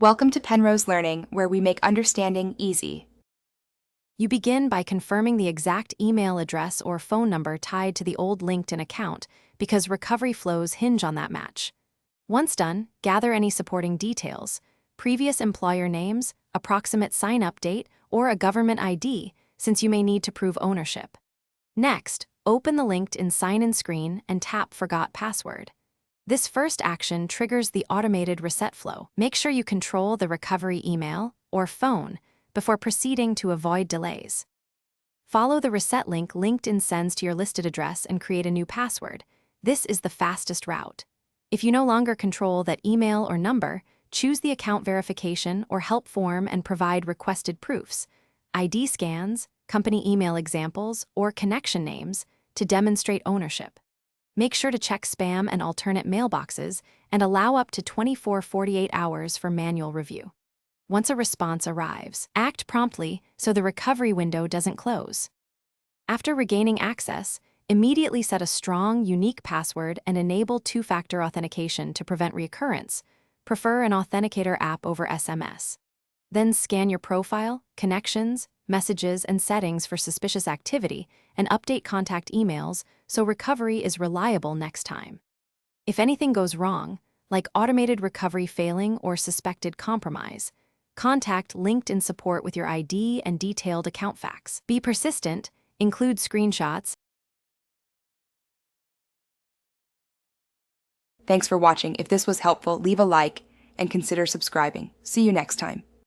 Welcome to Penrose Learning, where we make understanding easy. You begin by confirming the exact email address or phone number tied to the old LinkedIn account because recovery flows hinge on that match. Once done, gather any supporting details, previous employer names, approximate sign-up date, or a government ID, since you may need to prove ownership. Next, open the LinkedIn sign-in screen and tap Forgot Password. This first action triggers the automated reset flow. Make sure you control the recovery email or phone before proceeding to avoid delays. Follow the reset link LinkedIn sends to your listed address and create a new password. This is the fastest route. If you no longer control that email or number, choose the account verification or help form and provide requested proofs, ID scans, company email examples, or connection names to demonstrate ownership. Make sure to check spam and alternate mailboxes and allow up to 24-48 hours for manual review. Once a response arrives, act promptly so the recovery window doesn't close. After regaining access, immediately set a strong, unique password and enable two-factor authentication to prevent reoccurrence. Prefer an authenticator app over SMS. Then scan your profile, connections, messages, and settings for suspicious activity and update contact emails so recovery is reliable next time. If anything goes wrong, like automated recovery failing or suspected compromise, contact LinkedIn support with your ID and detailed account facts. Be persistent, include screenshots. Thanks for watching. If this was helpful, leave a like and consider subscribing. See you next time.